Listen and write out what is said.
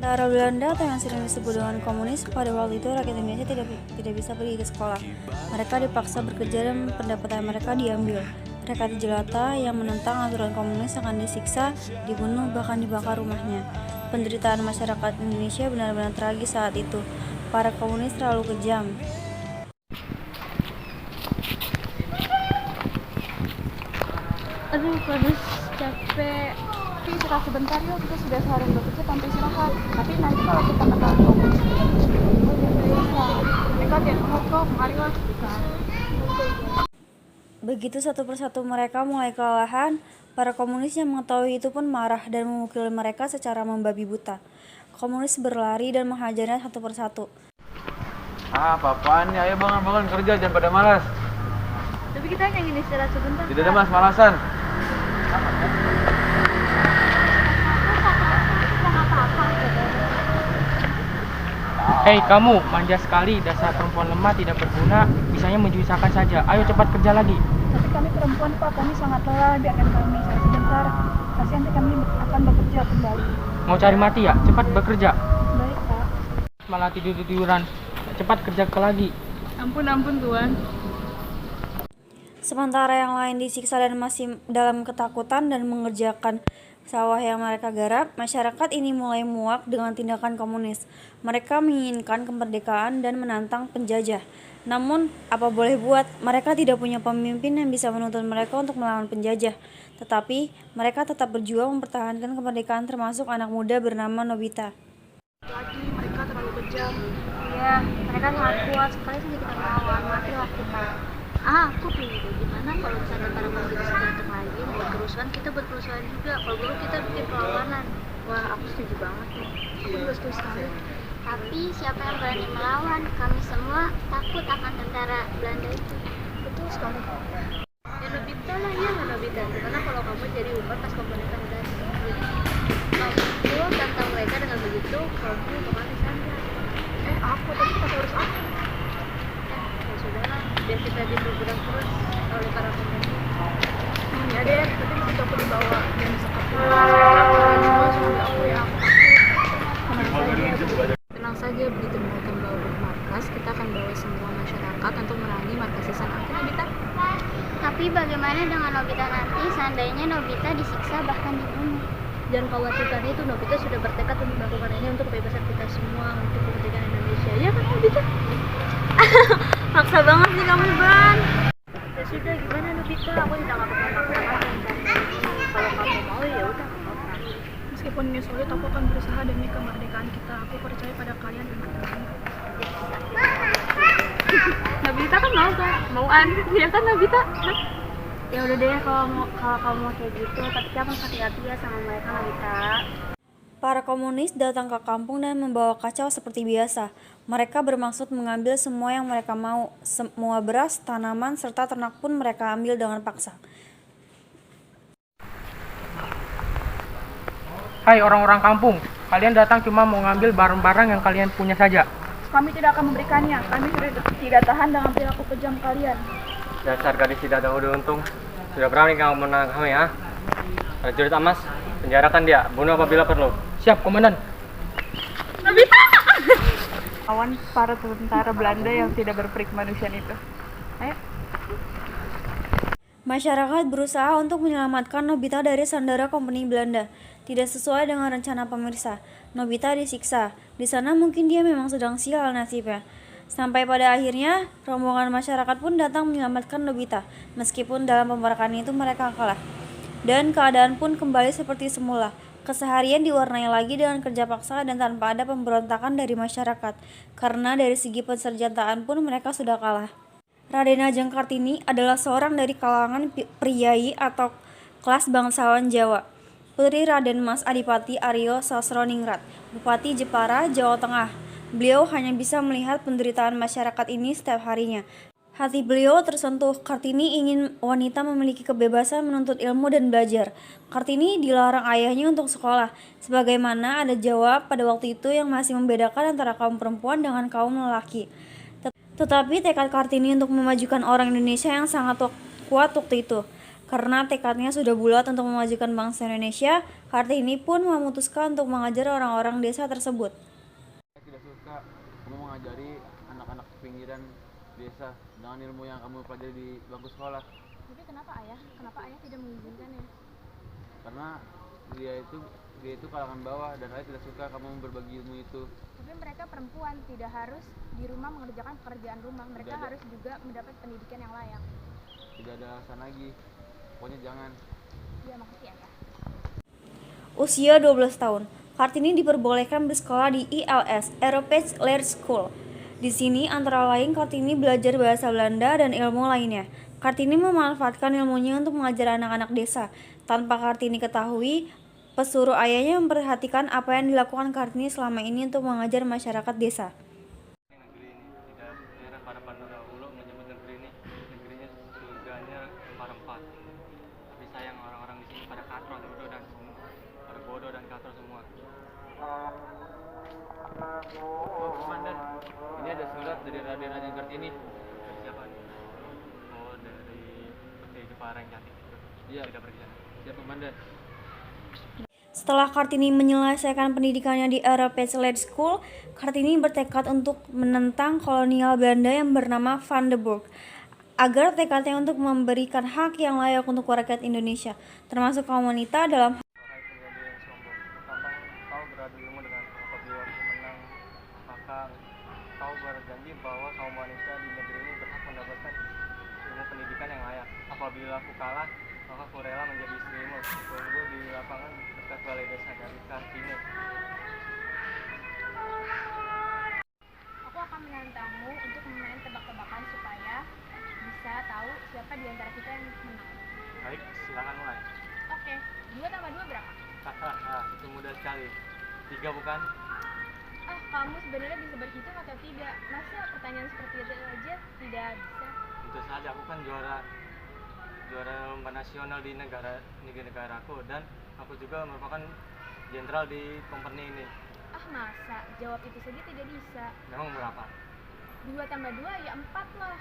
Tentara Belanda atau yang sering disebut dengan komunis, pada waktu itu rakyat Indonesia tidak bisa pergi ke sekolah. Mereka dipaksa bekerja dan pendapatan mereka diambil. Rakyat jelata yang menentang aturan komunis akan disiksa, dibunuh, bahkan dibakar rumahnya. Penderitaan masyarakat Indonesia benar-benar tragis saat itu. Para komunis terlalu kejam. Aduh, panas, capek. Tapi istirahat sebentar yuk, kita sudah seharian bekerja tanpa istirahat. Tapi nanti kalau kita ketahuan komunis, oh ya bisa. Mereka tiap kok, marilah. Begitu satu persatu mereka mulai kelelahan, para komunis yang mengetahui itu pun marah dan memukul mereka secara membabi buta. Komunis berlari dan menghajarnya satu persatu. Apa-apaan nih? Ayo bangun kerja, jangan pada malas. Tapi kita hanya ingin istirahat sebentar. Tidak ada malasan. Hei kamu, manja sekali, dasar perempuan lemah tidak berguna, bisanya menjuisakan saja. Ayo cepat kerja lagi. Tapi kami perempuan Pak, kami sangat lelah, biarkan kami istirahat sebentar. Pasti nanti kami akan bekerja kembali. Mau cari mati ya? Cepat bekerja. Baik Pak. Malah tidur-tiduran. Cepat kerja lagi. Ampun Tuan. Sementara yang lain disiksa dan masih dalam ketakutan dan mengerjakan sawah yang mereka garap, masyarakat ini mulai muak dengan tindakan komunis. Mereka menginginkan kemerdekaan dan menantang penjajah. Namun, apa boleh buat, mereka tidak punya pemimpin yang bisa menuntun mereka untuk melawan penjajah. Tetapi, mereka tetap berjuang mempertahankan kemerdekaan termasuk anak muda bernama Nobita. Lagi mereka terlalu kejam. Iya, mereka sangat kuat sekali saja kita melawan, matilah kita. Aku pilih gimana kalau misalnya para komunis datang lagi buat kerusuhan, kita buat kerusuhan juga. Kalau dulu kita bikin perlawanan. Wah, aku setuju banget nih. Aku juga setuju sekali. Tapi siapa yang berani melawan? Kami semua takut akan tentara Belanda itu. Betul sekali. Ya Nobita lah, ya Nobita. Gimana kalau kamu jadi umpan pas pemerintah udah jadi kamu tantang mereka dengan begitu, kamu otomatis anda. Aku tapi kita harus apa? Ya sudahlah, biar kita diperbudak terus oleh para pemerintah. Ya deh, tapi begitu aku dibawa dan sekat sudah aku ya tenang saja, begitu mereka membawa markas, kita akan bawa semua masyarakat untuk merangi markasisan anti Nobita. Tapi bagaimana dengan Nobita nanti? Seandainya Nobita disiksa bahkan dibunuh. Jangan khawatirkan itu, Nobita sudah bertekad untuk melakukan ini untuk kebebasan kita semua, untuk kemerdekaan Indonesia. Ya kan Nobita? Maksa banget sih kamu, Ban. Ya sudah, gimana Nobita? Aku tidak akan memaksakan rencana ini. Kalau kamu mau ya udah, nggak apa-apa. Meskipun ini sulit, aku akan berusaha demi kemerdekaan kita. Aku percaya pada kalian dan kalian. Nobita kan mauan, ya kan Nobita? Ya udah deh, kalau kamu mau kayak gitu, tapi kamu hati-hati ya sama mereka, Nobita. Para komunis datang ke kampung dan membawa kacau seperti biasa. Mereka bermaksud mengambil semua yang mereka mau. Semua beras, tanaman, serta ternak pun mereka ambil dengan paksa. Hai orang-orang kampung, kalian datang cuma mau ngambil barang-barang yang kalian punya saja. Kami tidak akan memberikannya. Kami sudah tidak tahan dengan perilaku kejam kalian. Dasar gadis tidak tahu untung. Sudah berani kamu menang kami ya? Prajurit Amas, penjarakan dia, bunuh apabila perlu. Siap, komandan. Nobita! Lawan para tentara Belanda yang tidak berperik kemanusiaan itu. Ayo. Masyarakat berusaha untuk menyelamatkan Nobita dari sandera kompeni Belanda. Tidak sesuai dengan rencana pemirsa. Nobita disiksa. Di sana mungkin dia memang sedang sial nasibnya. Sampai pada akhirnya, rombongan masyarakat pun datang menyelamatkan Nobita. Meskipun dalam pemerakan itu mereka kalah. Dan keadaan pun kembali seperti semula. Keseharian diwarnai lagi dengan kerja paksa dan tanpa ada pemberontakan dari masyarakat. Karena dari segi persenjataan pun mereka sudah kalah. Raden Ajeng Kartini adalah seorang dari kalangan priyayi atau kelas bangsawan Jawa. Putri Raden Mas Adipati Aryo Sasroningrat, Bupati Jepara, Jawa Tengah. Beliau hanya bisa melihat penderitaan masyarakat ini setiap harinya. Hati beliau tersentuh. Kartini ingin wanita memiliki kebebasan menuntut ilmu dan belajar. Kartini dilarang ayahnya untuk sekolah, sebagaimana ada Jawa pada waktu itu yang masih membedakan antara kaum perempuan dengan kaum lelaki. Tetapi tekad Kartini untuk memajukan orang Indonesia yang sangat kuat waktu itu. Karena tekadnya sudah bulat untuk memajukan bangsa Indonesia, Kartini pun memutuskan untuk mengajar orang-orang desa tersebut. Saya tidak suka kamu mengajari anak-anak pinggiran desa dengan ilmu yang kamu pelajari di bangku sekolah. Tapi kenapa ayah? Kenapa ayah tidak mengizinkannya? Karena dia itu kalangan bawah dan saya tidak suka kamu berbagi ilmu itu. Tapi mereka perempuan, tidak harus di rumah mengerjakan pekerjaan rumah. Mereka harus juga mendapat pendidikan yang layak. Tidak ada alasan lagi. Pokoknya jangan. Ya, makasih ayah. Usia 12 tahun, Kartini diperbolehkan bersekolah di ILS, Europees Leer School. Di sini antara lain Kartini belajar bahasa Belanda dan ilmu lainnya. Kartini memanfaatkan ilmunya untuk mengajar anak-anak desa. Tanpa Kartini ketahui, pesuruh ayahnya memperhatikan apa yang dilakukan Kartini selama ini untuk mengajar masyarakat desa. Negeri ini tidak heran para pendahulu menyebut negeri ini negerinya surganya rempah-rempah. Tapi sayang orang-orang di sini pada bodoh dan katro semua. Oh, komandan. Ini ada surat dari Raden Raja Kartini. Dari siapa nih? Oh, dari Putri Jepara yang cantik itu. Iya. Tidak pergi sana. Siap, komandan. Setelah Kartini menyelesaikan pendidikannya di Europees Leer School, Kartini bertekad untuk menentang kolonial Belanda yang bernama Van den Burg, agar tekadnya untuk memberikan hak yang layak untuk rakyat Indonesia, termasuk kaum wanita dalam Wahai penjadi yang sombong, tentang kau beradu ilmu dengan apabila aku menang, maka kau berjanji bahwa kaum wanita di negeri ini berhak mendapatkan ilmu pendidikan yang layak. Apabila aku kalah, maka aku rela menjadi istrimu. Tunggu di lapangan dekat balai desa dari Kartini. Aku akan menantangmu untuk memain tebak-tebakan supaya bisa tahu siapa di antara kita yang menang. Baik, silakan mulai. Oke, 2 tambah 2 berapa? Itu mudah sekali. 3 bukan? Ah, kamu sebenarnya bisa berhitung atau tidak? Masa pertanyaan seperti itu aja tidak bisa? Tentu saja, aku kan juara lomba nasional di negaraku dan aku juga merupakan jenderal di company ini. Ah, masa? Jawab itu saja tidak bisa. Memang berapa? 2 tambah 2 ya 4 lah.